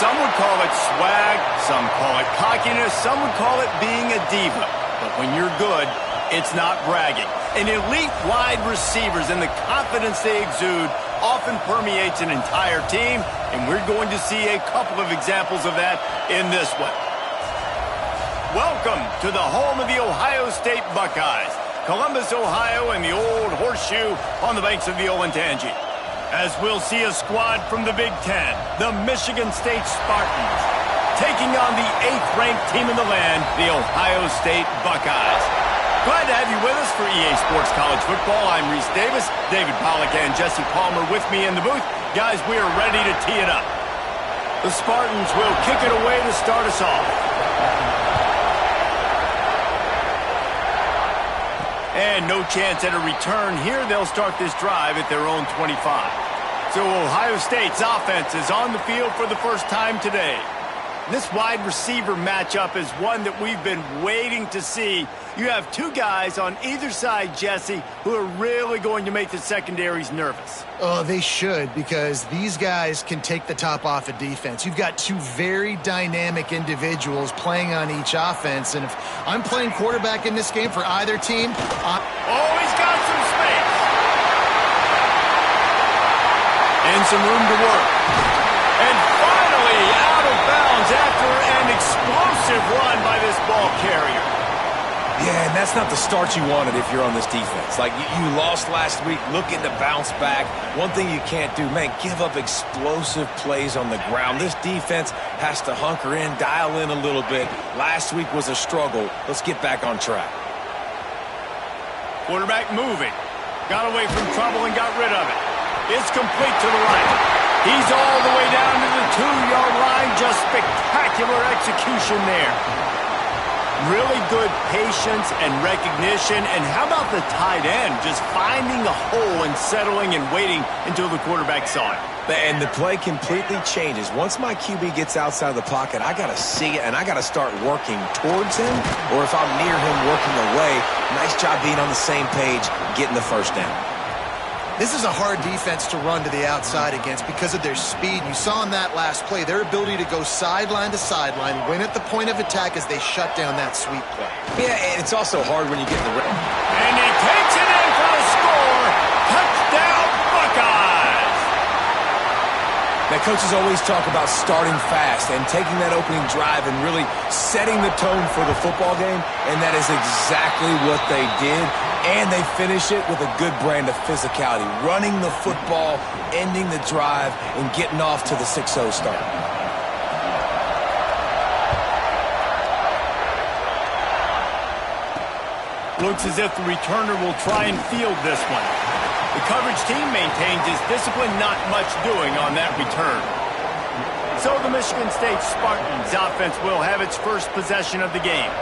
Some would call it swag, some call it cockiness, some would call it being a diva. But when you're good, it's not bragging. And elite wide receivers and the confidence they exude often permeates an entire team, and we're going to see a couple of examples of that in this one. Welcome to the home of the Ohio State Buckeyes, Columbus, Ohio, and the old horseshoe on the banks of the Olentangy. As we'll see a squad from the Big Ten, the Michigan State Spartans, taking on the 8th-ranked team in the land, the Ohio State Buckeyes. Glad to have you with us for EA Sports College Football. I'm Reese Davis, David Pollack and Jesse Palmer with me in the booth. Guys, we are ready to tee it up. The Spartans will kick it away to start us off. And no chance at a return here. They'll start this drive at their own 25. So Ohio State's offense is on the field for the first time today. This wide receiver matchup is one that we've been waiting to see. You have two guys on either side, Jesse, who are really going to make the secondaries nervous. Oh, they should, because these guys can take the top off of defense. You've got two very dynamic individuals playing on each offense, and if I'm playing quarterback in this game for either team, oh, he's got some space. And some room to work. And finally, out of bounds after an explosive run by this ball carrier. Yeah, and that's not the start you wanted if you're on this defense. Like, you lost last week, looking to bounce back. One thing you can't do, man, give up explosive plays on the ground. This defense has to hunker in, dial in a little bit. Last week was a struggle. Let's get back on track. Quarterback moving. Got away from trouble and got rid of it. It's complete to the right. He's all the way down to the 2-yard line. Just spectacular execution there. Really good patience and recognition. And how about the tight end just finding the hole and settling and waiting until the quarterback saw it? And the play completely changes. Once my QB gets outside of the pocket, I got to see it, and I got to start working towards him, or if I'm near him working away, nice job being on the same page, getting the first down. this is a hard defense to run to the outside against because of their speed. You saw in that last play their ability to go sideline to sideline, win at the point of attack as they shut down that sweep play. Yeah, and it's also hard when you get in the... And he takes it in for the score. Touchdown, Buckeyes! Now, coaches always talk about starting fast and taking that opening drive and really setting the tone for the football game, and that is exactly what they did. And they finish it with a good brand of physicality, running the football, ending the drive, and getting off to the 6-0 start. Looks as if the returner will try and field this one. The coverage team maintains his discipline, not much doing on that return. So the Michigan State Spartans offense will have its first possession of the game.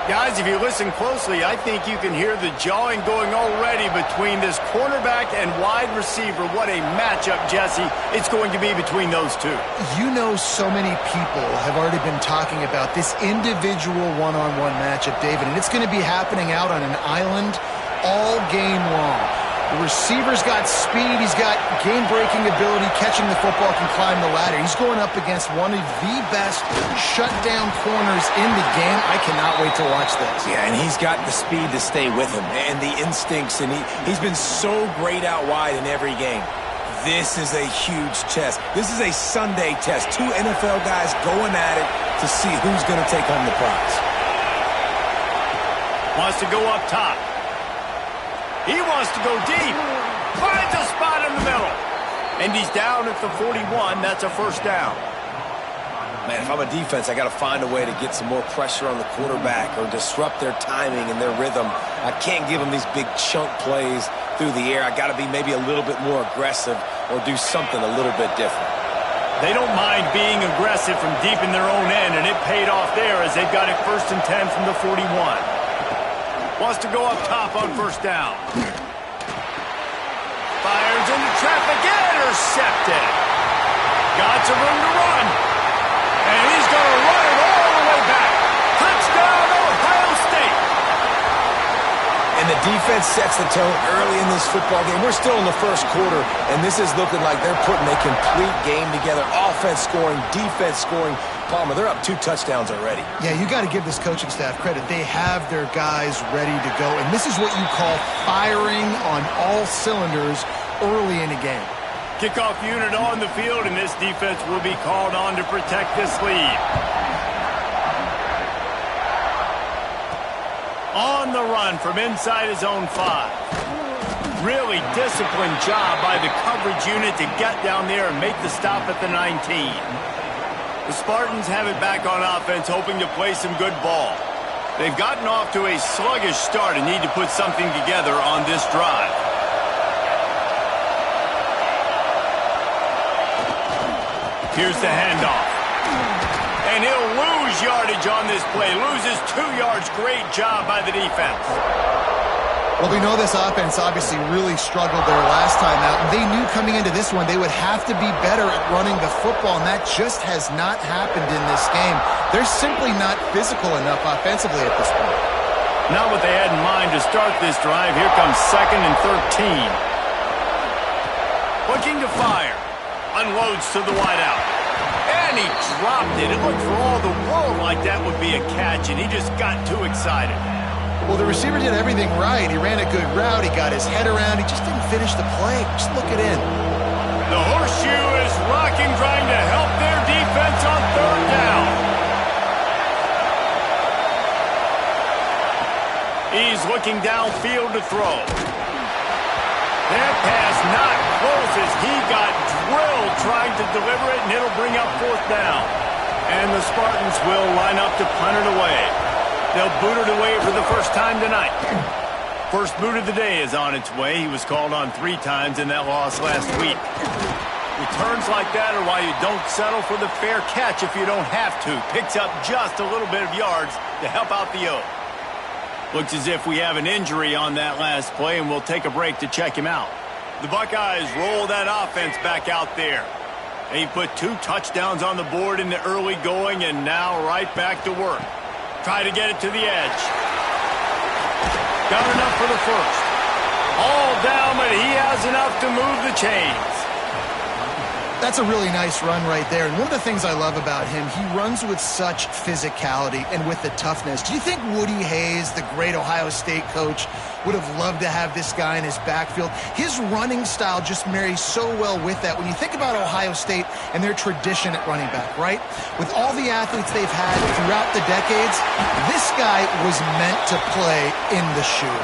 Guys, if you listen closely, I think you can hear the jawing going already between this cornerback and wide receiver. What a matchup, Jesse, it's going to be between those two. You know, so many people have already been talking about this individual one-on-one matchup, David, and it's going to be happening out on an island all game long. The receiver's got speed, he's got game-breaking ability, catching the football, can climb the ladder. He's going up against one of the best shutdown corners in the game. I cannot wait to watch this. Yeah, and he's got the speed to stay with him and the instincts, and he's been so great out wide in every game. This is a huge test. This is a Sunday test. Two NFL guys going at it to see who's going to take home the prize. Wants to go up top. He wants to go deep. Finds a spot in the middle. And he's down at the 41. That's a first down. Man, if I'm a defense, I got to find a way to get some more pressure on the quarterback or disrupt their timing and their rhythm. I can't give them these big chunk plays through the air. I got to be maybe a little bit more aggressive or do something a little bit different. They don't mind being aggressive from deep in their own end, and it paid off there as they've got it 1st and 10 from the 41. Wants to go up top on first down. Fires into traffic, intercepted. Got some room to run. And he's going to run it all the way back. Touchdown, Ohio State. And the defense sets the tone early in this football game. We're still in the first quarter, and this is looking like they're putting a complete game together. Offense scoring, defense scoring. Palmer, they're up 2 touchdowns already. Yeah, you got to give this coaching staff credit. They have their guys ready to go, and this is what you call firing on all cylinders early in a game. Kickoff unit on the field, and this defense will be called on to protect this lead. On the run from inside his own 5. Really disciplined job by the coverage unit to get down there and make the stop at the 19. The Spartans have it back on offense, hoping to play some good ball. They've gotten off to a sluggish start and need to put something together on this drive. Here's the handoff. And he'll lose yardage on this play. Loses 2 yards. Great job by the defense. Well, we know this offense obviously really struggled their last time out, and they knew coming into this one they would have to be better at running the football, and that just has not happened in this game. They're simply not physical enough offensively at this point. Not what they had in mind to start this drive. Here comes 2nd and 13. Looking to fire. Unloads to the wideout. And he dropped it. It looked for all the world like that would be a catch, and he just got too excited. Well, the receiver did everything right. He ran a good route. He got his head around. He just didn't finish the play. Just look it in. The horseshoe is rocking, trying to help their defense on 3rd down. He's looking downfield to throw. That pass not close as he got drilled trying to deliver it, and it'll bring up 4th down. And the Spartans will line up to punt it away. They'll boot it away for the first time tonight. First boot of the day is on its way. He was called on 3 times in that loss last week. Returns like that are why you don't settle for the fair catch if you don't have to. Picks up just a little bit of yards to help out the O. Looks as if we have an injury on that last play, and we'll take a break to check him out. The Buckeyes roll that offense back out there. They put 2 touchdowns on the board in the early going, and now right back to work. Try to get it to the edge. Got enough for the first. All down, but he has enough to move the chains. That's a really nice run right there. And one of the things I love about him, he runs with such physicality and with the toughness. Do you think Woody Hayes, the great Ohio State coach, would have loved to have this guy in his backfield? His running style just marries so well with that. When you think about Ohio State and their tradition at running back, right? With all the athletes they've had throughout the decades, this guy was meant to play in the shoe.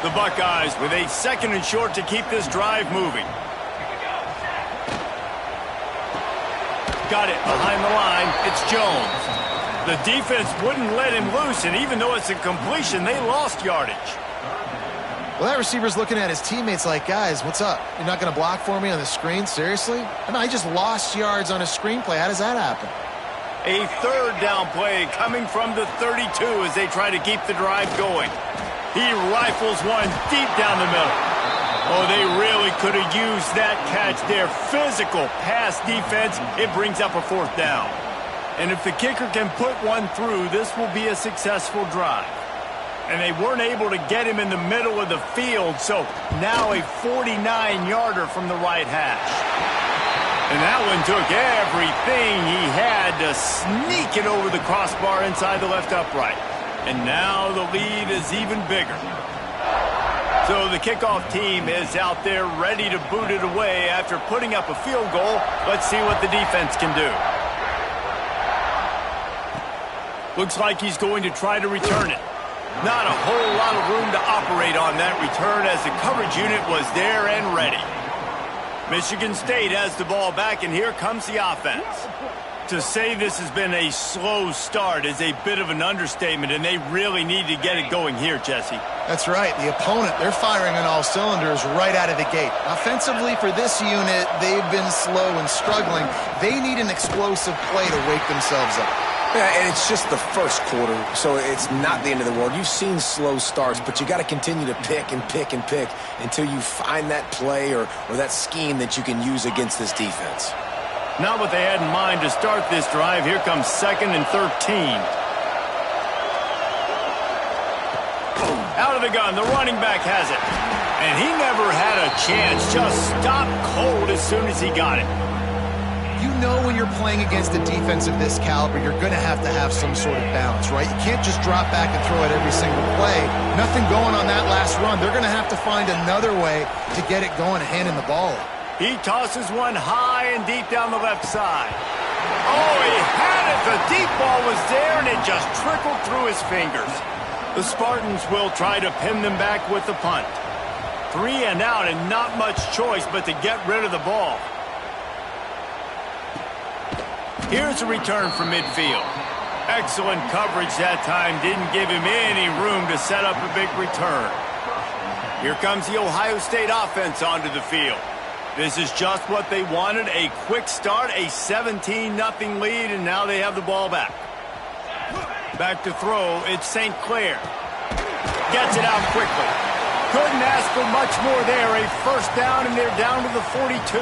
The Buckeyes with a 2nd and short to keep this drive moving. Got it behind the line. It's Jones. The defense wouldn't let him loose, and even though it's a completion, they lost yardage. Well, that receiver's looking at his teammates like, guys, what's up? You're not going to block for me on the screen? Seriously? I mean, I just lost yards on a screenplay. How does that happen? A 3rd down play coming from the 32 as they try to keep the drive going. He rifles one deep down the middle. Oh, they really could have used that catch. Their physical pass defense, it brings up a 4th down. And if the kicker can put one through, this will be a successful drive. And they weren't able to get him in the middle of the field, so now a 49-yarder from the right hash. And that one took everything he had to sneak it over the crossbar inside the left upright. And now the lead is even bigger. So the kickoff team is out there ready to boot it away after putting up a field goal. Let's see what the defense can do. Looks like he's going to try to return it. Not a whole lot of room to operate on that return as the coverage unit was there and ready. Michigan State has the ball back, and here comes the offense. To say this has been a slow start is a bit of an understatement, and they really need to get it going here, Jesse. That's right. The opponent, they're firing on all cylinders right out of the gate. Offensively, for this unit, they've been slow and struggling. They need an explosive play to wake themselves up. Yeah, and it's just the first quarter, so it's not the end of the world. You've seen slow starts, but you got to continue to pick and pick and pick until you find that play or that scheme that you can use against this defense. Not what they had in mind to start this drive. Here comes 2nd and 13. Out of the gun, the running back has it. And he never had a chance. Just stopped cold as soon as he got it. You know when you're playing against a defense of this caliber, you're going to have some sort of balance, right? You can't just drop back and throw it every single play. Nothing going on that last run. They're going to have to find another way to get it going, handing the ball. He tosses one high and deep down the left side. Oh, he had it. The deep ball was there, and it just trickled through his fingers. The Spartans will try to pin them back with the punt. 3 and out, and not much choice but to get rid of the ball. Here's a return from midfield. Excellent coverage that time. Didn't give him any room to set up a big return. Here comes the Ohio State offense onto the field. This is just what they wanted. A quick start, a 17-0 lead, and now they have the ball back. Back to throw, it's St. Clair. Gets it out quickly. Couldn't ask for much more there. A first down, and they're down to the 42.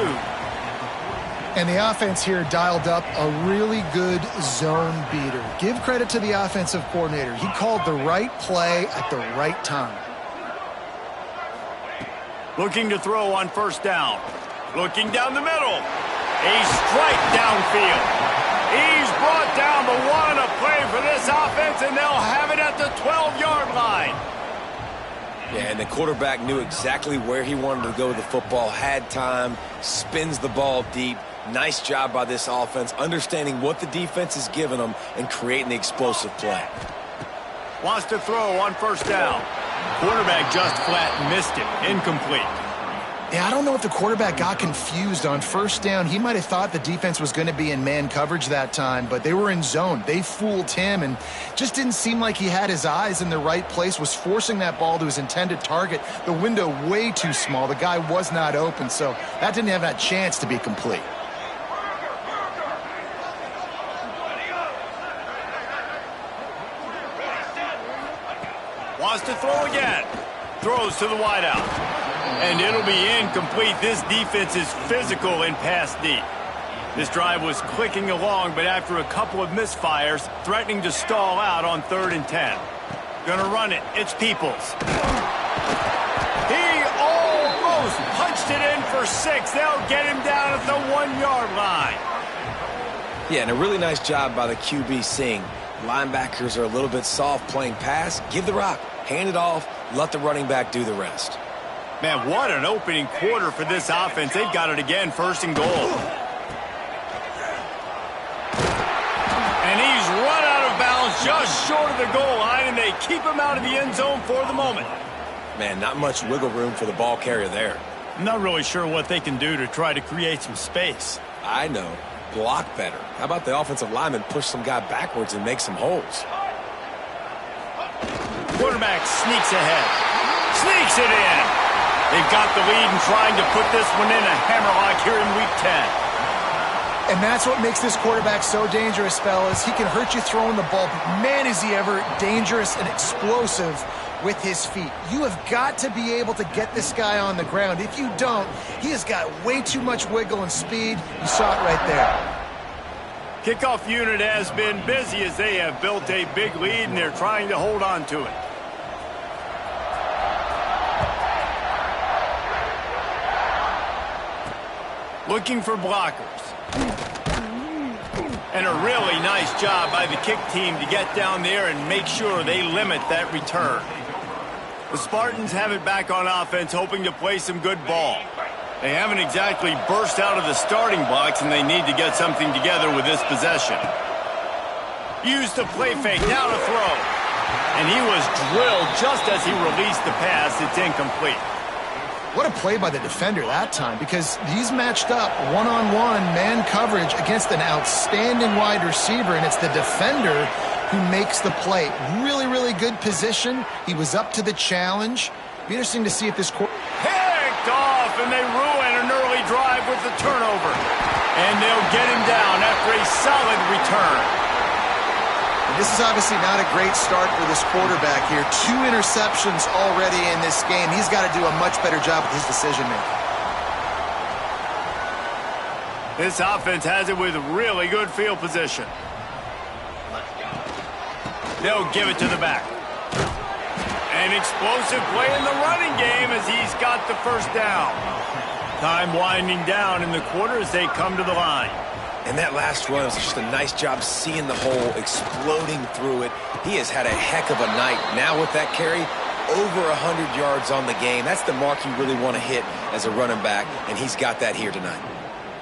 And the offense here dialed up a really good zone beater. Give credit to the offensive coordinator. He called the right play at the right time. Looking to throw on first down. Looking down the middle. A strike downfield. He's brought down, but what a play for this offense, and they'll have it at the 12-yard line. Yeah, and the quarterback knew exactly where he wanted to go with the football, had time, spins the ball deep. Nice job by this offense, understanding what the defense is giving them and creating the explosive play. Wants to throw on first down. Quarterback just flat missed it. Incomplete. Yeah, I don't know if the quarterback got confused on first down. He might have thought the defense was going to be in man coverage that time, but they were in zone. They fooled him and just didn't seem like he had his eyes in the right place, was forcing that ball to his intended target. The window way too small. The guy was not open, so that didn't have that chance to be complete. Wants to throw again. Throws to the wideout. And it'll be incomplete. This defense is physical in pass deep. This drive was clicking along, but after a couple of misfires, threatening to stall out on 3rd and 10. Gonna run it. It's Peoples. He almost punched it in for 6. They'll get him down at the 1-yard line. Yeah, and a really nice job by the QB seeing linebackers are a little bit soft playing pass. Give the rock. Hand it off. Let the running back do the rest. Man, what an opening quarter for this offense. They've got it again, 1st and goal. And he's run out of bounds just short of the goal line, and they keep him out of the end zone for the moment. Man, not much wiggle room for the ball carrier there. I'm not really sure what they can do to try to create some space. I know. Block better. How about the offensive lineman push some guy backwards and make some holes? Quarterback sneaks ahead. Sneaks it in. They've got the lead and trying to put this one in a hammerlock here in Week 10. And that's what makes this quarterback so dangerous, fellas. He can hurt you throwing the ball, but man, is he ever dangerous and explosive with his feet. You have got to be able to get this guy on the ground. If you don't, he has got way too much wiggle and speed. You saw it right there. Kickoff unit has been busy as they have built a big lead, and they're trying to hold on to it. Looking for blockers. And a really nice job by the kick team to get down there and make sure they limit that return. The Spartans have it back on offense, hoping to play some good ball. They haven't exactly burst out of the starting blocks, and they need to get something together with this possession. Used the play fake, now to throw. And he was drilled just as he released the pass. It's incomplete. What a play by the defender that time, because he's matched up one-on-one man coverage against an outstanding wide receiver, and it's the defender who makes the play. Really, really good position. He was up to the challenge. Be interesting to see if this picked off, and they ruin an early drive with the turnover. And they'll get him down after a solid return. This is obviously not a great start for this quarterback here. 2 interceptions already in this game. He's got to do a much better job with his decision-making. This offense has it with really good field position. They'll give it to the back. An explosive play in the running game as he's got the first down. Time winding down in the quarter as they come to the line. And that last run was just a nice job seeing the hole, exploding through it. He has had a heck of a night. Now with that carry, over 100 yards on the game. That's the mark you really want to hit as a running back, and he's got that here tonight.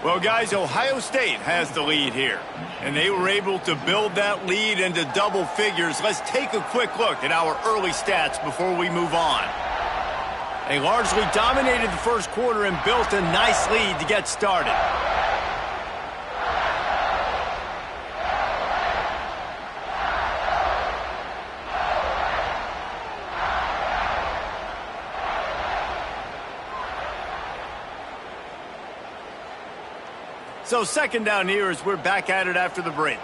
Well, guys, Ohio State has the lead here, and they were able to build that lead into double figures. Let's take a quick look at our early stats before we move on. They largely dominated the first quarter and built a nice lead to get started. So second down here as we're back at it after the break.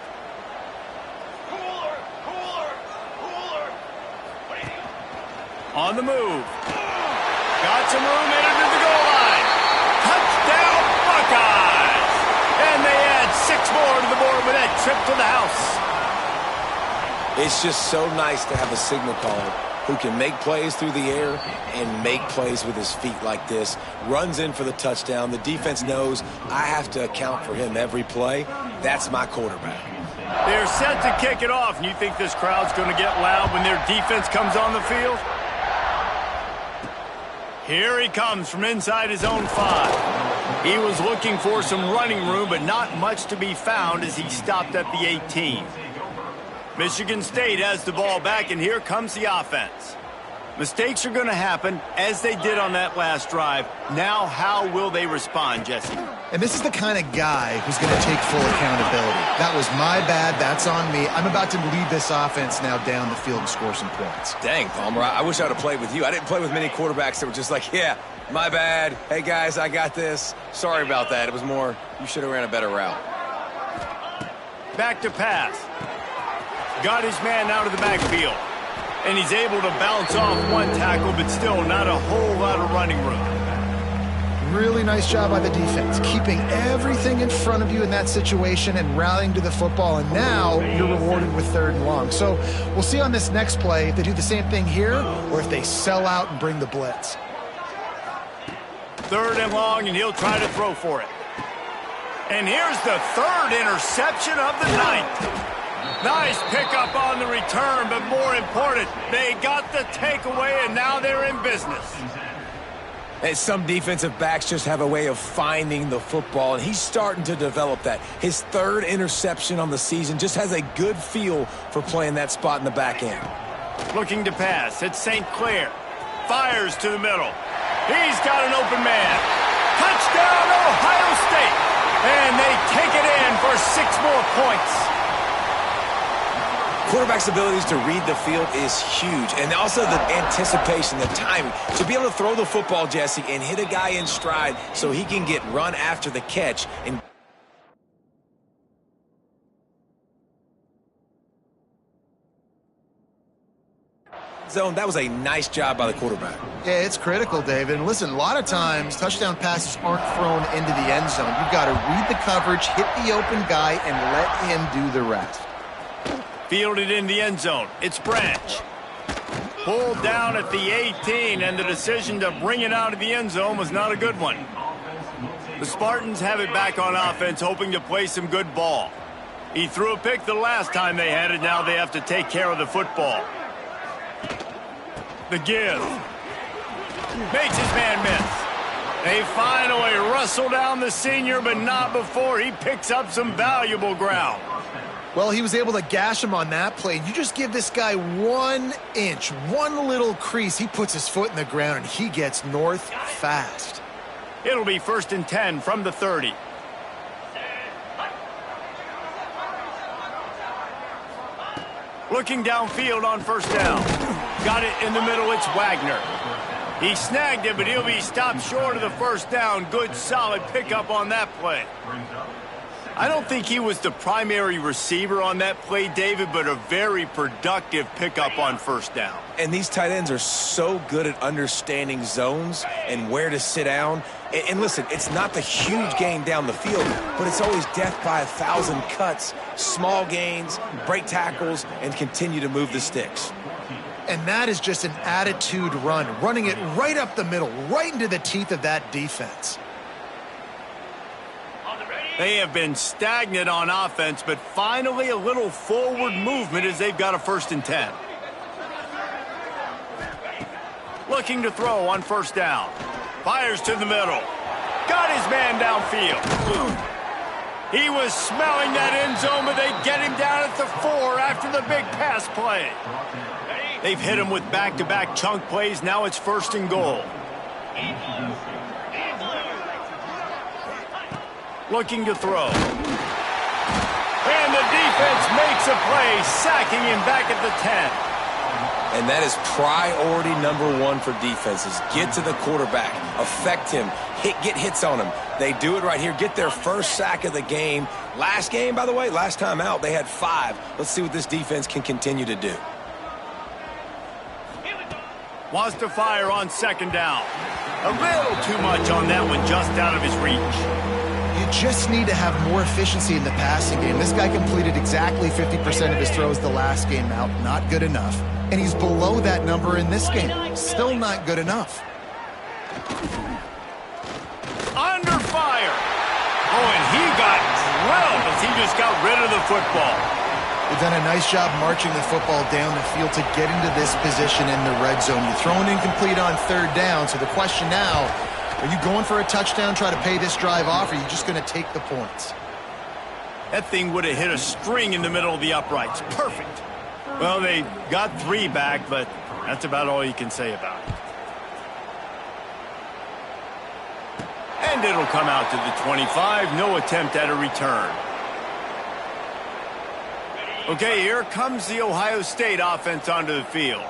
On the move. Got some room in under the goal line. Touchdown Buckeyes! And they add 6 more to the board with that trip to the house. It's just so nice to have a signal caller who can make plays through the air and make plays with his feet like this. Runs in for the touchdown. The defense knows I have to account for him every play. That's my quarterback. They're set to kick it off, and you think this crowd's going to get loud when their defense comes on the field? Here he comes from inside his own 5. He was looking for some running room, but not much to be found as he stopped at the 18. Michigan State has the ball back, and here comes the offense. Mistakes are going to happen, as they did on that last drive. Now, how will they respond, Jesse? And this is the kind of guy who's going to take full accountability. That was my bad. That's on me. I'm about to lead this offense now down the field and score some points. Dang, Palmer, I wish I would have played with you. I didn't play with many quarterbacks that were just like, yeah, my bad. Hey, guys, I got this. Sorry about that. It was more, you should have ran a better route. Back to pass. Got his man out of the backfield. And he's able to bounce off one tackle, but still not a whole lot of running room. Really nice job by the defense, keeping everything in front of you in that situation and rallying to the football. And now you're rewarded with 3rd and long. So we'll see on this next play if they do the same thing here or if they sell out and bring the blitz. 3rd and long, and he'll try to throw for it. And here's the 3rd interception of the night. Nice pickup on the return, but more important, they got the takeaway, and now they're in business. And some defensive backs just have a way of finding the football, and he's starting to develop that. His 3rd interception on the season, just has a good feel for playing that spot in the back end. Looking to pass. It's St. Clair. Fires to the middle. He's got an open man. Touchdown, Ohio State. And they take it in for 6 more points. Quarterback's abilities to read the field is huge, and also the anticipation, the timing. To be able to throw the football, Jesse, and hit a guy in stride so he can get run after the catch. And zone, that was a nice job by the quarterback. Yeah, it's critical, David. And listen, a lot of times touchdown passes aren't thrown into the end zone. You've got to read the coverage, hit the open guy, and let him do the rest. Fielded in the end zone. It's Branch. Pulled down at the 18, and the decision to bring it out of the end zone was not a good one. The Spartans have it back on offense, hoping to play some good ball. He threw a pick the last time they had it. Now they have to take care of the football. The give. Makes his man miss. They finally wrestle down the senior, but not before he picks up some valuable ground. Well, he was able to gash him on that play. You just give this guy 1 inch, one little crease. He puts his foot in the ground, and he gets north fast. It'll be 1st and 10 from the 30. Looking downfield on 1st down. Got it in the middle. It's Wagner. He snagged it, but he'll be stopped short of the 1st down. Good, solid pickup on that play. I don't think he was the primary receiver on that play, David, but a very productive pickup on 1st down. And these tight ends are so good at understanding zones and where to sit down. And listen, it's not the huge gain down the field, but it's always death by 1,000 cuts, small gains, break tackles, and continue to move the sticks. And that is just an attitude run, running it right up the middle, right into the teeth of that defense. They have been stagnant on offense, but finally a little forward movement as they've got a 1st and 10. Looking to throw on 1st down. Fires to the middle. Got his man downfield. He was smelling that end zone, but they get him down at the 4 after the big pass play. They've hit him with back-to-back chunk plays. Now it's 1st and goal. Looking to throw. And the defense makes a play, sacking him back at the 10. And that is priority number 1 for defenses. Get to the quarterback. Affect him. Get hits on him. They do it right here. Get their 1st sack of the game. Last game, by the way, last time out, they had 5. Let's see what this defense can continue to do. Wants to fire on 2nd down. A little too much on that one, just out of his reach. You just need to have more efficiency in the passing game. This guy completed exactly 50% of his throws the last game out. Not good enough. And he's below that number in this game. Still not good enough. Under fire. Oh, and he got drilled as he just got rid of the football. They've done a nice job marching the football down the field to get into this position in the red zone. You're throwing incomplete on 3rd down, so the question now, are you going for a touchdown, try to pay this drive off, or are you just going to take the points? That thing would have hit a string in the middle of the uprights. Perfect. Well, they got 3 back, but that's about all you can say about it. And it'll come out to the 25. No attempt at a return. Okay, here comes the Ohio State offense onto the field.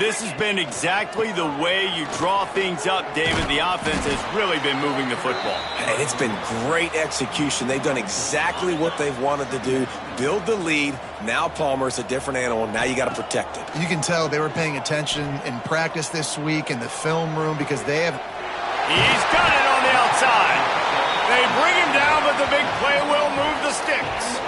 This has been exactly the way you draw things up, David. The offense has really been moving the football. And it's been great execution. They've done exactly what they've wanted to do. Build the lead. Now Palmer's a different animal. Now you got to protect it. You can tell they were paying attention in practice this week in the film room because they have... He's got it on the outside. They bring him down, but the big play will move the sticks.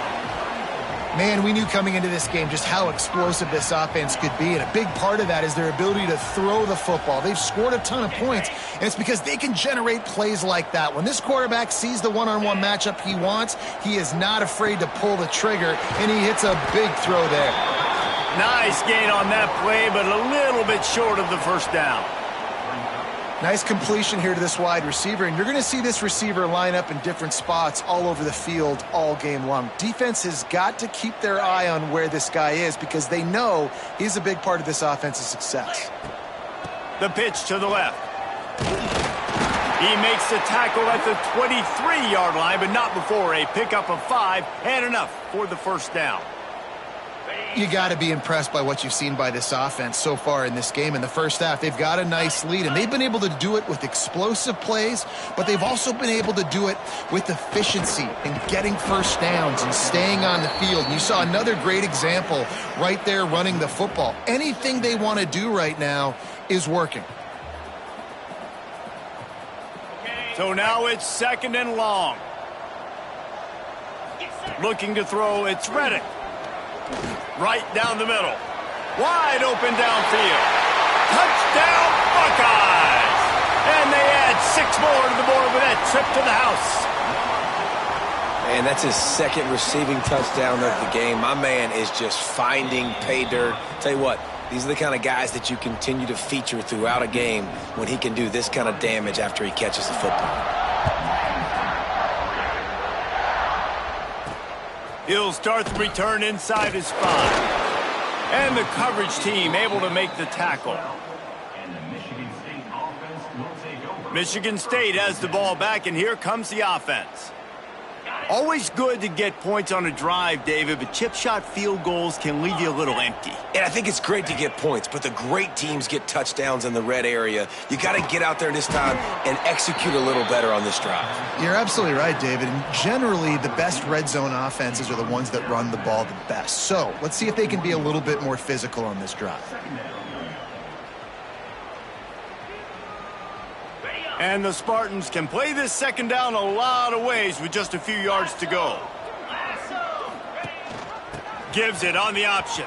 Man, we knew coming into this game just how explosive this offense could be, and a big part of that is their ability to throw the football. They've scored a ton of points, and it's because they can generate plays like that. When this quarterback sees the one-on-one matchup he wants, he is not afraid to pull the trigger, and he hits a big throw there. Nice gain on that play, but a little bit short of the 1st down. Nice completion here to this wide receiver, and you're going to see this receiver line up in different spots all over the field all game long. Defense has got to keep their eye on where this guy is because they know he's a big part of this offense's success. The pitch to the left. He makes the tackle at the 23-yard line, but not before a pickup of 5 and enough for the 1st down. You got to be impressed by what you've seen by this offense so far in this game. In the 1st half, they've got a nice lead, and they've been able to do it with explosive plays, but they've also been able to do it with efficiency and getting 1st downs and staying on the field. And you saw another great example right there running the football. Anything they want to do right now is working. So now it's 2nd and long. Looking to throw, it's Reddick. Right down the middle. Wide open downfield. Touchdown, Buckeyes! And they add 6 more to the board with that trip to the house. And that's his 2nd receiving touchdown of the game. My man is just finding pay dirt. Tell you what, these are the kind of guys that you continue to feature throughout a game when he can do this kind of damage after he catches the football. He'll start the return inside his 5. And the coverage team able to make the tackle. Michigan State has the ball back, and here comes the offense. Always good to get points on a drive, David, but chip shot field goals can leave you a little empty. And I think it's great to get points, but the great teams get touchdowns in the red area. You got to get out there this time and execute a little better on this drive. You're absolutely right, David. And generally, the best red zone offenses are the ones that run the ball the best. So let's see if they can be a little bit more physical on this drive. And the Spartans can play this 2nd down a lot of ways with just a few yards to go. Gives it on the option.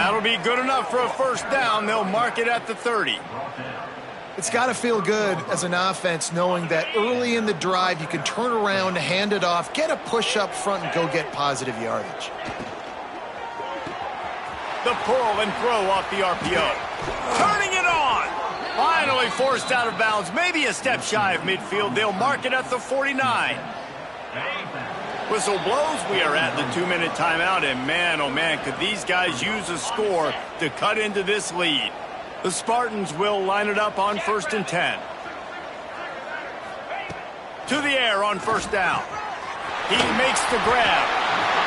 That'll be good enough for a first down. They'll mark it at the 30. It's got to feel good as an offense knowing that early in the drive you can turn around, hand it off, get a push up front, and go get positive yardage. The pull and throw off the RPO. Turning it on. Finally forced out of bounds. Maybe a step shy of midfield. They'll mark it at the 49. Whistle blows. We are at the 2-minute timeout. And man, oh man, could these guys use a score to cut into this lead. The Spartans will line it up on 1st and 10. To the air on first down. He makes the grab.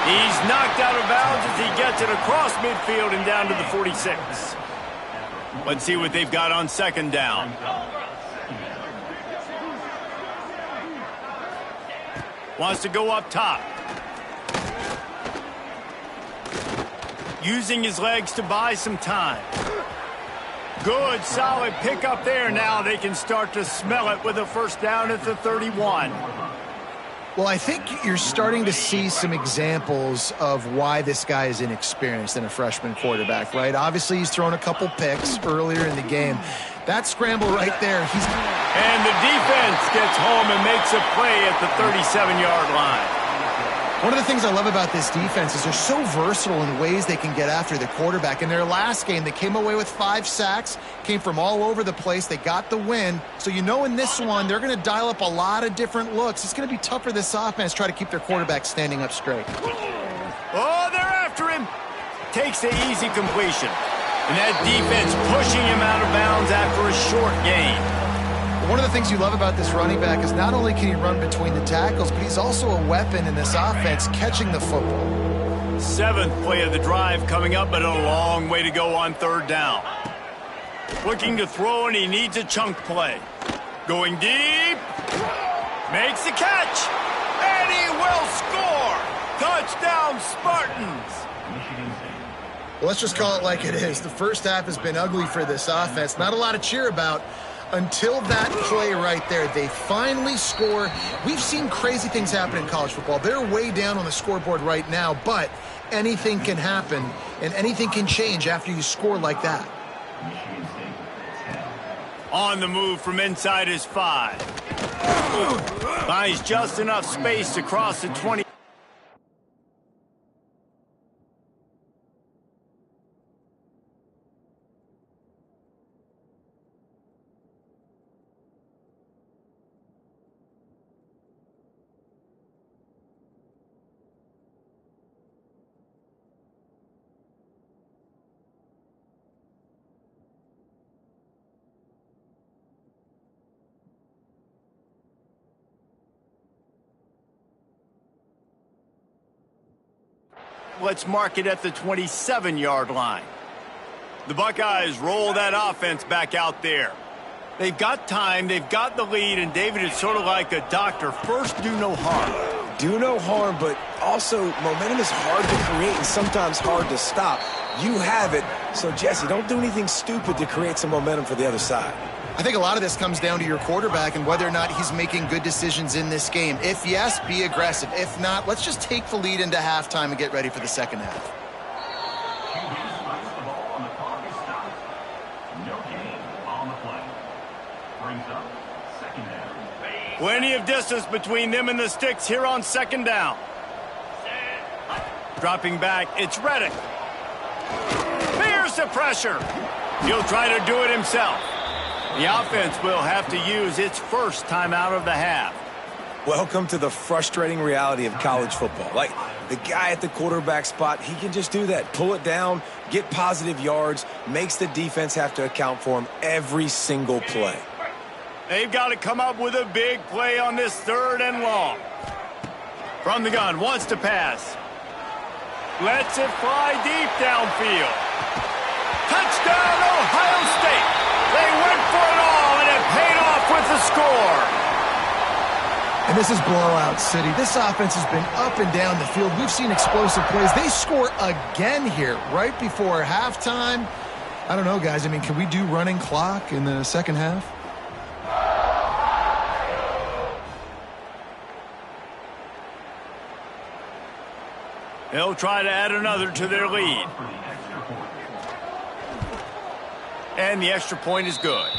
He's knocked out of bounds as he gets it across midfield and down to the 46. Let's see what they've got on 2nd down. Wants to go up top. Using his legs to buy some time. Good, solid pickup there. Now they can start to smell it with a first down at the 31. Well, I think you're starting to see some examples of why this guy is inexperienced in a freshman quarterback, right? Obviously, he's thrown a couple picks earlier in the game. That scramble right there, And the defense gets home and makes a play at the 37-yard line. One of the things I love about this defense is they're so versatile in ways they can get after the quarterback. In their last game, they came away with 5 sacks, came from all over the place. They got the win. So you know in this one, they're going to dial up a lot of different looks. It's going to be tough for this offense to try to keep their quarterback standing up straight. Oh, they're after him. Takes the easy completion. And that defense pushing him out of bounds after a short gain. One of the things you love about this running back is not only can he run between the tackles, but he's also a weapon in this offense catching the football. 7th play of the drive coming up, but a long way to go on 3rd down. Looking to throw, and he needs a chunk play. Going deep. Makes the catch. And he will score. Touchdown, Spartans. Well, let's just call it like it is. The first half has been ugly for this offense. Not a lot to cheer about. Until that play right there, they finally score. We've seen crazy things happen in college football. They're way down on the scoreboard right now, but anything can happen, and anything can change after you score like that. On the move from inside his 5. Buys just enough space to cross the 20. Let's mark it at the 27-yard line. The Buckeyes roll that offense back out there. They've got time, they've got the lead, and David is sort of like a doctor. First, do no harm. Do no harm, but also momentum is hard to create and sometimes hard to stop. You have it, so Jesse, don't do anything stupid to create some momentum for the other side. I think a lot of this comes down to your quarterback and whether or not he's making good decisions in this game. If yes, be aggressive. If not, let's just take the lead into halftime and get ready for the second half. Plenty of distance between them and the sticks here on 2nd down. Dropping back, it's Reddick. Here's the pressure. He'll try to do it himself. The offense will have to use its first timeout of the half. Welcome to the frustrating reality of college football. Like, the guy at the quarterback spot, he can just do that. Pull it down, get positive yards, makes the defense have to account for him every single play. They've got to come up with a big play on this 3rd and long. From the gun, wants to pass. Lets it fly deep downfield. Touchdown, Ohio State. They went for it all, and it paid off with the score. And this is blowout city. This offense has been up and down the field. We've seen explosive plays. They score again here right before halftime. I don't know, guys. I mean, can we do running clock in the second half? They'll try to add another to their lead. And the extra point is good.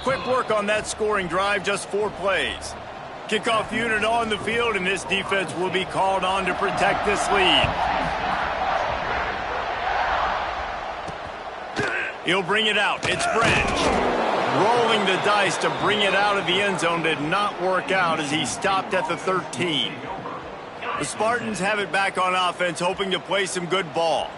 Quick work on that scoring drive, just 4 plays. Kickoff unit on the field, and this defense will be called on to protect this lead. He'll bring it out. It's Branch. Rolling the dice to bring it out of the end zone did not work out as he stopped at the 13. The Spartans have it back on offense, hoping to play some good ball.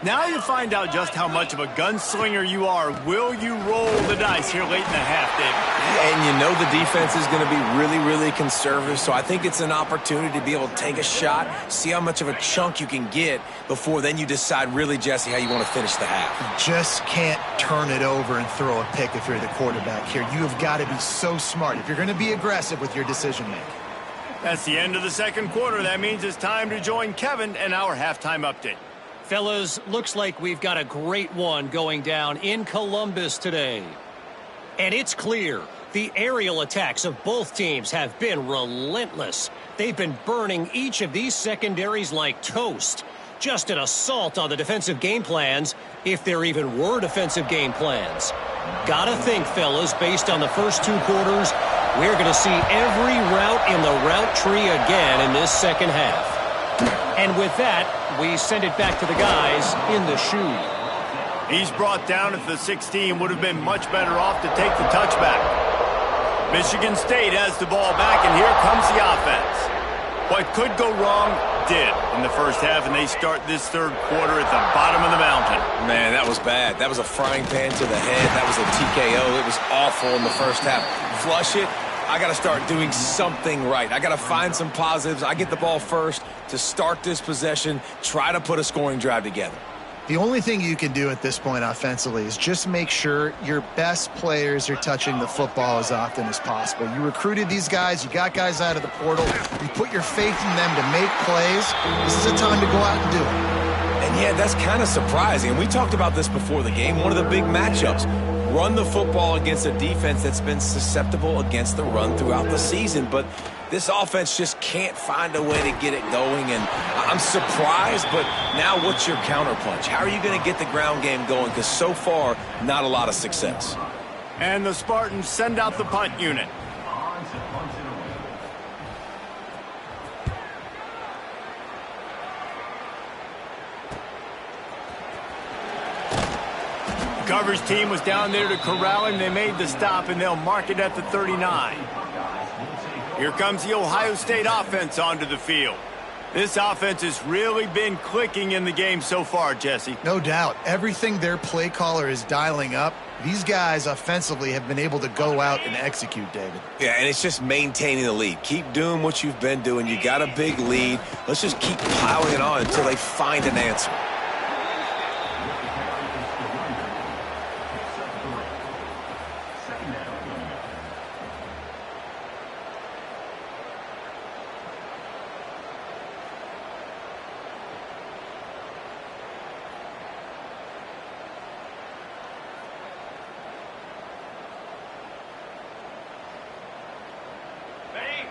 Now you find out just how much of a gunslinger you are. Will you roll the dice here late in the half, David? And you know the defense is going to be really, really conservative, so I think it's an opportunity to be able to take a shot, see how much of a chunk you can get before then you decide really, Jesse, how you want to finish the half. You just can't turn it over and throw a pick if you're the quarterback here. You have got to be so smart if you're going to be aggressive with your decision-making. That's the end of the second quarter. That means it's time to join Kevin and our halftime update. Fellas, looks like we've got a great one going down in Columbus today. And it's clear, the aerial attacks of both teams have been relentless. They've been burning each of these secondaries like toast. Just an assault on the defensive game plans, if there even were defensive game plans. Gotta think, fellas, based on the first 2 quarters, we're going to see every route in the route tree again in this second half. And with that, we send it back to the guys in the shoe. He's brought down at the 16. Would have been much better off to take the touchback. Michigan State has the ball back, and here comes the offense. What could go wrong did in the first half, and they start this third quarter at the bottom of the mountain. Man, that was bad. That was a frying pan to the head. That was a TKO. It was awful in the first half. Flush it. I got to start doing something right. I got to find some positives. I get the ball first to start this possession, try to put a scoring drive together. The only thing you can do at this point offensively is just make sure your best players are touching the football as often as possible. You recruited these guys. You got guys out of the portal. You put your faith in them to make plays. This is a time to go out and do it. And, yeah, that's kind of surprising. And we talked about this before the game. One of the big matchups. Run the football against a defense that's been susceptible against the run throughout the season. But this offense just can't find a way to get it going. And I'm surprised, but now what's your counterpunch? How are you going to get the ground game going? Because so far, not a lot of success. And the Spartans send out the punt unit. Coverage team was down there to corral him. They made the stop, and they'll mark it at the 39. Here comes the Ohio State offense onto the field. This offense has really been clicking in the game so far, Jesse. No doubt. Everything their play caller is dialing up, these guys offensively have been able to go out and execute, David. Yeah, and it's just maintaining the lead. Keep doing what you've been doing. You got a big lead. Let's just keep piling it on until they find an answer.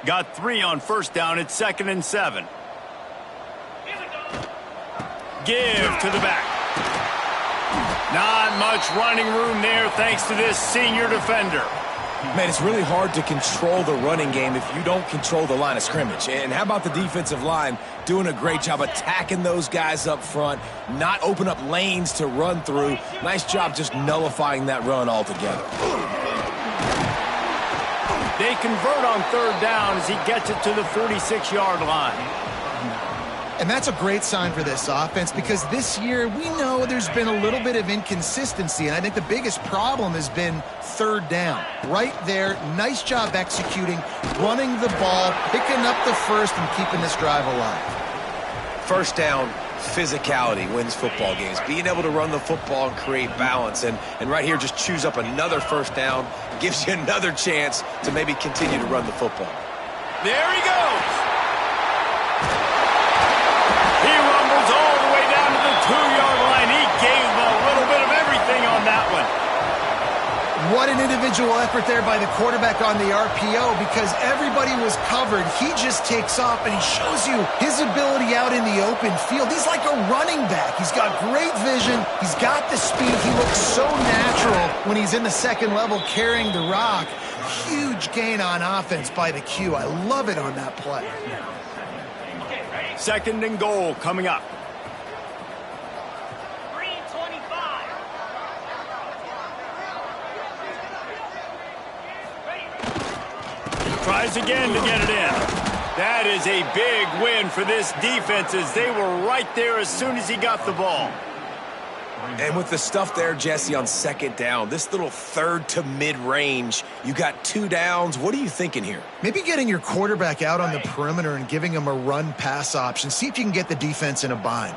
Got 3 on first down. It's 2nd and 7. Give to the back. Not much running room there thanks to this senior defender. Man, it's really hard to control the running game if you don't control the line of scrimmage. And how about the defensive line doing a great job attacking those guys up front, not open up lanes to run through. Nice job just nullifying that run altogether. They convert on third down as he gets it to the 46-yard line. And that's a great sign for this offense because this year we know there's been a little bit of inconsistency, and I think the biggest problem has been third down. Right there, nice job executing, running the ball, picking up the first, and keeping this drive alive. First down, physicality wins football games. Being able to run the football and create balance, and right here just choose up another first down, gives you another chance to maybe continue to run the football. There he goes. He rumbles all the way down to the 2-yard line. He gave a little bit of everything on that one. What an individual effort there by the quarterback on the RPO, because everybody was covered. He just takes off, and he shows you his ability out in the open field. He's like a running back. He's got great vision. He's got the speed. He looks so natural when he's in the second level carrying the rock. Huge gain on offense by the Q. I love it on that play. Second and goal coming up. Tries again to get it in. That is a big win for this defense, as they were right there as soon as he got the ball. And with the stuff there, Jesse, on second down, this little third to mid-range, you got 2 downs. What are you thinking here? Maybe getting your quarterback out on the perimeter and giving him a run-pass option. See if you can get the defense in a bind.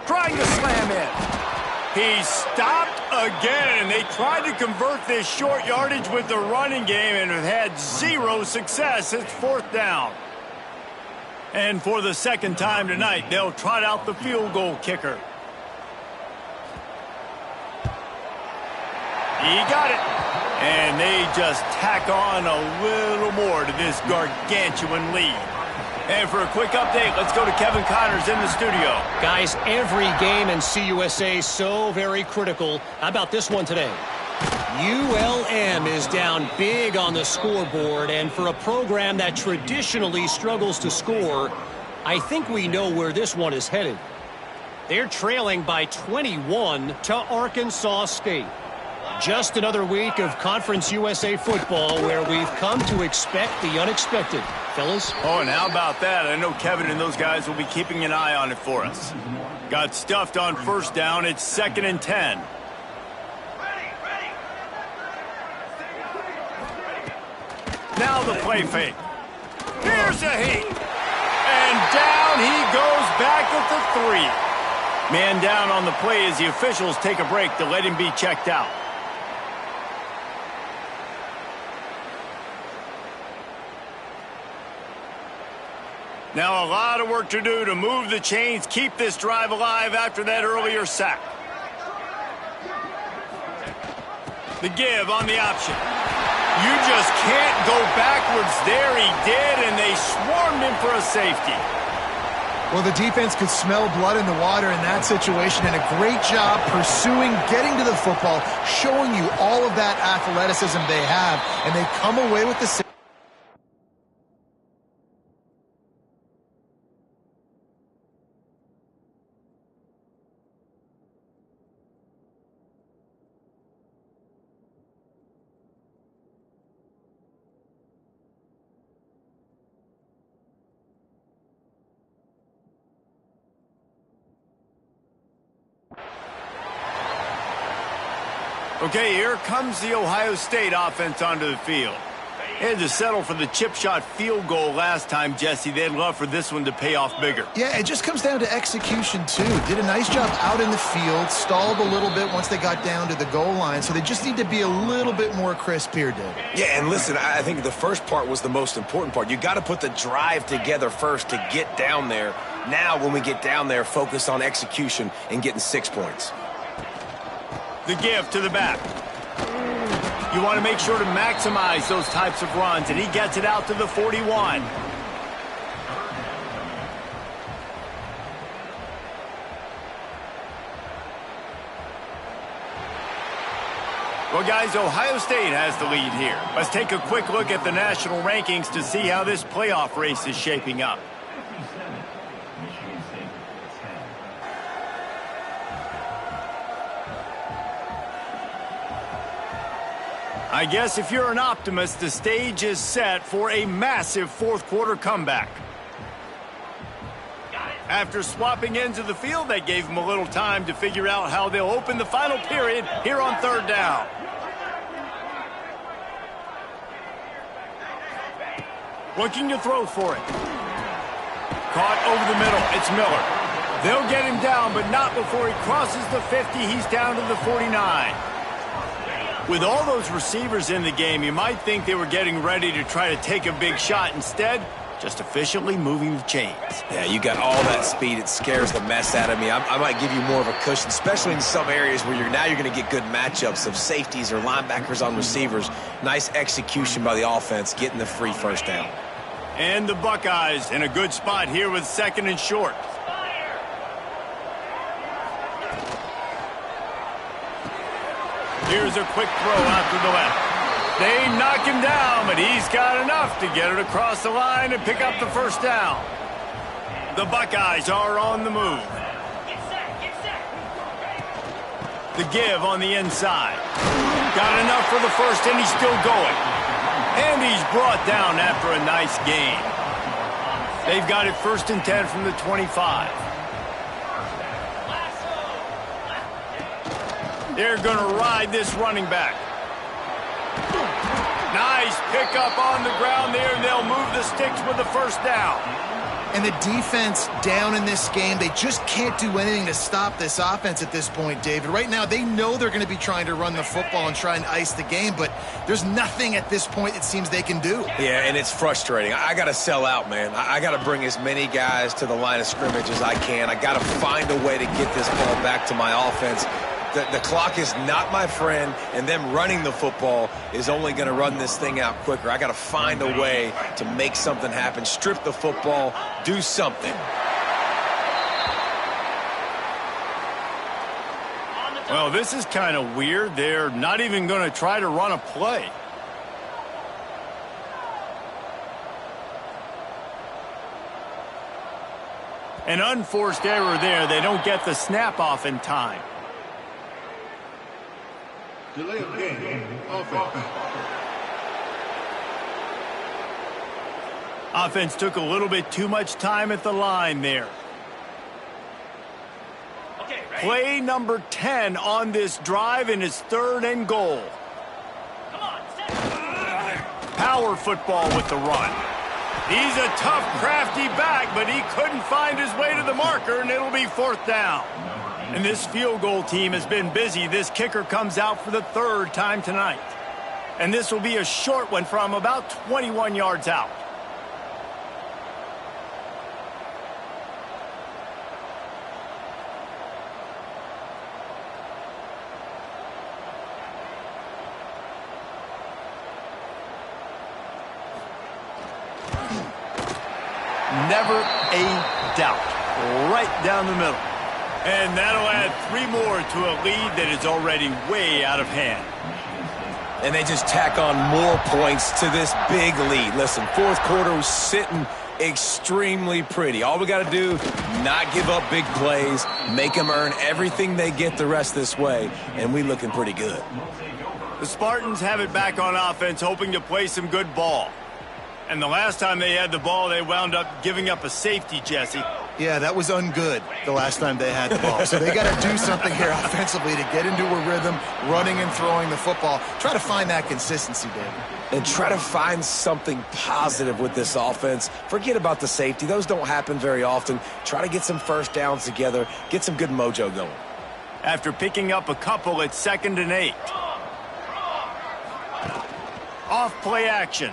Trying to slam in. He stopped again. They tried to convert this short yardage with the running game and have had 0 success. It's 4th down. And for the second time tonight, they'll trot out the field goal kicker. He got it. And they just tack on a little more to this gargantuan lead. And for a quick update, let's go to Kevin Connors in the studio. Guys, every game in CUSA is so very critical. How about this one today? ULM is down big on the scoreboard, and for a program that traditionally struggles to score, I think we know where this one is headed. They're trailing by 21 to Arkansas State. Just another week of Conference USA football where we've come to expect the unexpected. Fellas? Oh, and how about that? I know Kevin and those guys will be keeping an eye on it for us. Got stuffed on first down. It's 2nd and 10. Now the play fake. Here's a heat. And down he goes back at the 3. Man down on the play as the officials take a break to let him be checked out. Now a lot of work to do to move the chains, keep this drive alive after that earlier sack. The give on the option. You just can't go backwards there. He did, and they swarmed him for a safety. Well, the defense could smell blood in the water in that situation, and a great job pursuing, getting to the football, showing you all of that athleticism they have, and they come away with the safety. Okay, here comes the Ohio State offense onto the field. They had to settle for the chip shot field goal last time, Jesse. They'd love for this one to pay off bigger. Yeah, it just comes down to execution, too. Did a nice job out in the field, stalled a little bit once they got down to the goal line, so they just need to be a little bit more crisp here, Dave. Yeah, and listen, I think the first part was the most important part. You got to put the drive together first to get down there. Now, when we get down there, focus on execution and getting 6 points. The give to the back. You want to make sure to maximize those types of runs, and he gets it out to the 41. Well, guys, Ohio State has the lead here. Let's take a quick look at the national rankings to see how this playoff race is shaping up. I guess if you're an optimist, the stage is set for a massive fourth-quarter comeback. After swapping ends of the field, that gave them a little time to figure out how they'll open the final period here on third down. Looking to throw for it. Caught over the middle. It's Miller. They'll get him down, but not before he crosses the 50. He's down to the 49. With all those receivers in the game, you might think they were getting ready to try to take a big shot. Instead, just efficiently moving the chains. Yeah, you got all that speed. It scares the mess out of me. I might give you more of a cushion, especially in some areas where you're going to get good matchups of safeties or linebackers on receivers. Nice execution by the offense, getting the free first down. And the Buckeyes in a good spot here with 2nd and short. Here's a quick throw out to the left. They knock him down, but he's got enough to get it across the line and pick up the first down. The Buckeyes are on the move. The give on the inside. Got enough for the first, and he's still going. And he's brought down after a nice gain. They've got it 1st and 10 from the 25. They're going to ride this running back. Nice pickup on the ground there, and they'll move the sticks with the first down. And the defense down in this game, they just can't do anything to stop this offense at this point, David. Right now, they know they're going to be trying to run the football and try and ice the game, but there's nothing at this point it seems they can do. Yeah, and it's frustrating. I got to sell out, man. I got to bring as many guys to the line of scrimmage as I can. I got to find a way to get this ball back to my offense. The clock is not my friend, and them running the football is only going to run this thing out quicker. I got to find a way to make something happen, strip the football, do something. Well, this is kind of weird. They're not even going to try to run a play. An unforced error there. They don't get the snap off in time. Delay of game, offense. Offense took a little bit too much time at the line there. Okay, Play number 10 on this drive, and it's 3rd and goal. Come on, Power football with the run. He's a tough, crafty back, but he couldn't find his way to the marker, and it'll be 4th down. And this field goal team has been busy. This kicker comes out for the 3rd time tonight. And this will be a short one from about 21 yards out. Never a doubt. Right down the middle. And that'll add 3 more to a lead that is already way out of hand. And they just tack on more points to this big lead. Listen, 4th quarter was sitting extremely pretty. All we got to do, not give up big plays, make them earn everything they get the rest this way, and we looking pretty good. The Spartans have it back on offense, hoping to play some good ball. And the last time they had the ball, they wound up giving up a safety, Jesse. Yeah, that was ungood the last time they had the ball. So they got to do something here offensively to get into a rhythm, running and throwing the football. Try to find that consistency, David. And try to find something positive with this offense. Forget about the safety. Those don't happen very often. Try to get some first downs together, get some good mojo going. After picking up a couple, it's 2nd and 8. Off play action.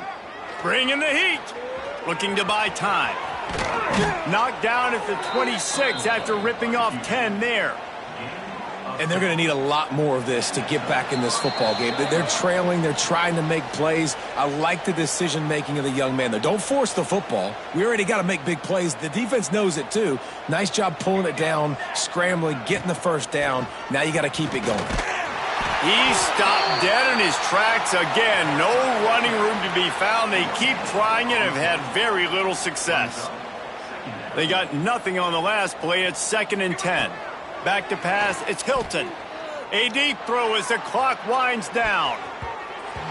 Bringing the heat. Looking to buy time. Knocked down at the 26 after ripping off 10 there. And they're going to need a lot more of this to get back in this football game. They're trailing. They're trying to make plays. I like the decision-making of the young man, though. Don't force the football. We already got to make big plays. The defense knows it, too. Nice job pulling it down, scrambling, getting the first down. Now you got to keep it going. He stopped dead in his tracks again. No running room to be found. They keep trying and have had very little success. They got nothing on the last play. It's 2nd and 10. Back to pass. It's Hilton. A deep throw as the clock winds down.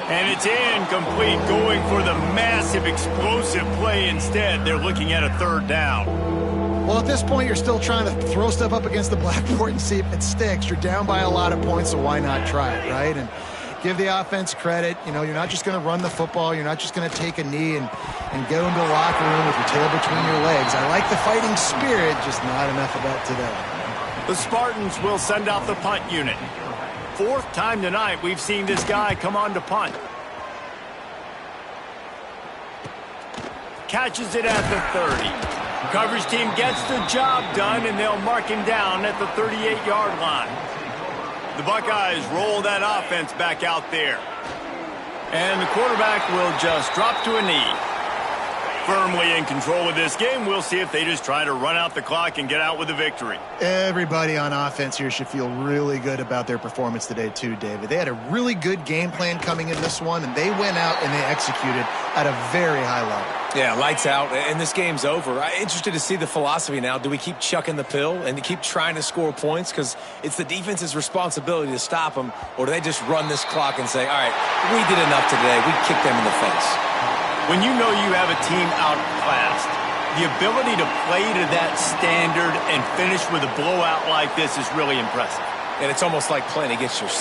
And it's incomplete, going for the massive explosive play instead. They're looking at a 3rd down. Well, at this point, you're still trying to throw stuff up against the blackboard and see if it sticks. You're down by a lot of points, so why not try it, right? And give the offense credit. You know, you're not just going to run the football. You're not just going to take a knee and go into the locker room with your tail between your legs. I like the fighting spirit, just not enough of that today. The Spartans will send out the punt unit. 4th time tonight we've seen this guy come on to punt. catches it at the 30. Coverage team gets the job done, and they'll mark him down at the 38-yard line. The Buckeyes roll that offense back out there. And the quarterback will just drop to a knee. Firmly in control of this game. We'll see if they just try to run out the clock and get out with a victory. Everybody on offense here should feel really good about their performance today too, David. They had a really good game plan coming in this one, and they went out and they executed at a very high level. Yeah, lights out, and this game's over. I'm interested to see the philosophy now. Do we keep chucking the pill and keep trying to score points because it's the defense's responsibility to stop them, or do they just run this clock and say, all right, we did enough today. We kicked them in the face. When you know you have a team outclassed, the ability to play to that standard and finish with a blowout like this is really impressive. And it's almost like playing against your